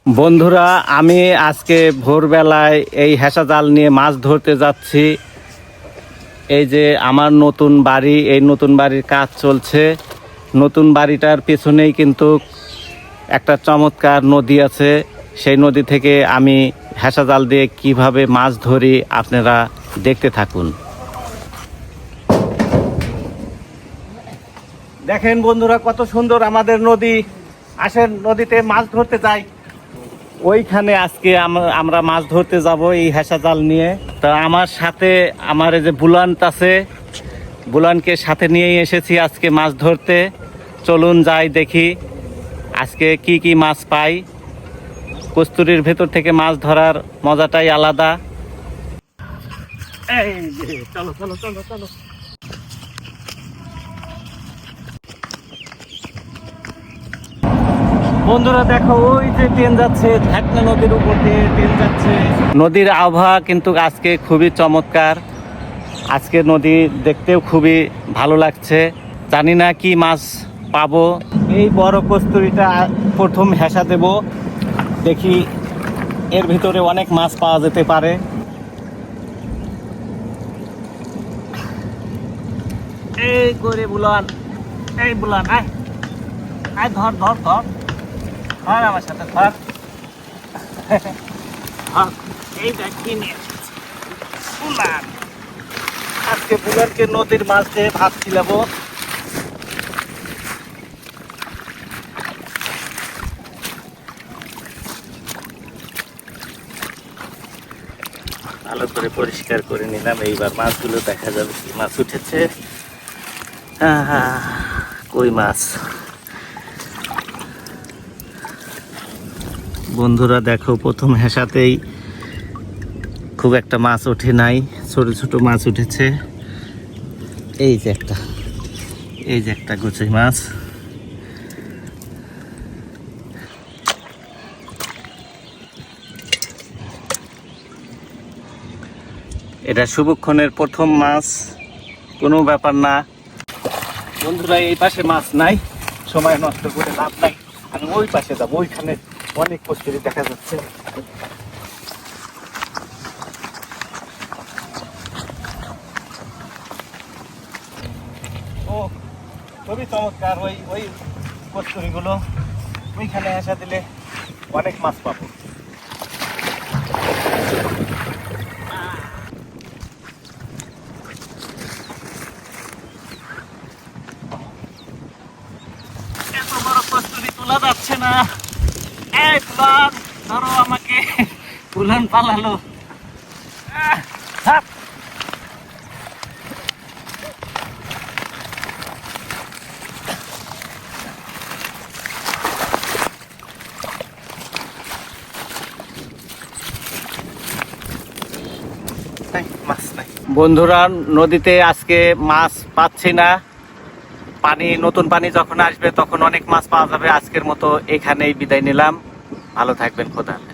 বন্ধুরা, আমি আজকে ভোরবেলায় এই হেসা জাল নিয়ে মাছ ধরতে যাচ্ছি। এই যে আমার নতুন বাড়ি, এই নতুন বাড়ির কাজ চলছে। নতুন বাড়িটার পেছনেই কিন্তু একটা চমৎকার নদী আছে। সেই নদী থেকে আমি হেসা জাল দিয়ে কিভাবে মাছ ধরি আপনারা দেখতে থাকুন। দেখেন বন্ধুরা, কত সুন্দর আমাদের নদী। আসেন নদীতে মাছ ধরতে যাই। ওইখানে আজকে আমরা মাছ ধরতে যাব এই হেসা জাল নিয়ে। তা আমার সাথে আমার এই যে বুলান আছে, বুলানকে সাথে নিয়েই এসেছি আজকে মাছ ধরতে। চলুন যাই দেখি আজকে কি কি মাছ পাই। কস্তুরীর ভেতর থেকে মাছ ধরার মজাটাই আলাদা। এই যে চলো চলো চলো চলো। বন্ধুরা দেখো, ওই যে ট্রেন যাচ্ছে, ঢাকনা নদীর উপর দিয়ে ট্রেন যাচ্ছে। নদীর আবহাওয়া কিন্তু আজকে খুবই চমৎকার। আজকে নদী দেখতেও খুবই ভালো লাগছে। জানি না কি মাছ পাবো। এই বড় কস্তুরীটা প্রথম হেসা দেব, দেখি এর ভিতরে অনেক মাছ পাওয়া যেতে পারে। এই করে বুলান, এই বুলান, আয় আয়, ধর ধর ধর ধর, আমার সাথে ধর। এই দেখ কি নিয়ে এসেছি, বুলান। আজকে বুলানকে নদীর মাছ দিয়ে ভাত খিলাবো। ভালো করে পরিষ্কার করে নিলাম। এইবার মাছগুলো দেখা যাবে কি মাছ উঠেছে। কই মাছ। বন্ধুরা দেখো, প্রথম হেসাতেই খুব একটা মাছ ওঠে নাই, ছোট ছোট মাছ উঠেছে। এই যে একটা, এই যে একটা গুচি মাছ। এটা শুভক্ষণের প্রথম মাছ, কোনো ব্যাপার না। বন্ধুরা, এই পাশে মাছ নাই, সময় নষ্ট করে লাভ নাই। আমি ওই পাশে যাবো, ওইখানে অনেক কস্তুরী দেখা যাচ্ছে। ও খুবই চমৎকার। ওই ওই কস্তুরীগুলো ওইখানে আসা দিলে অনেক মাছ পাবো। এত বড় কস্তুরী তোলা যাচ্ছে না। এই বুলান, ধরো আমাকে। বুলান পালালো। বন্ধুরা, নদীতে আজকে মাছ পাচ্ছি না। পানি, নতুন পানি যখন আসবে তখন অনেক মাছ পাওয়া যাবে। আজকের মতো এখানেই বিদায় নিলাম। ভালো থাকবেন, খোদা হাফেজ।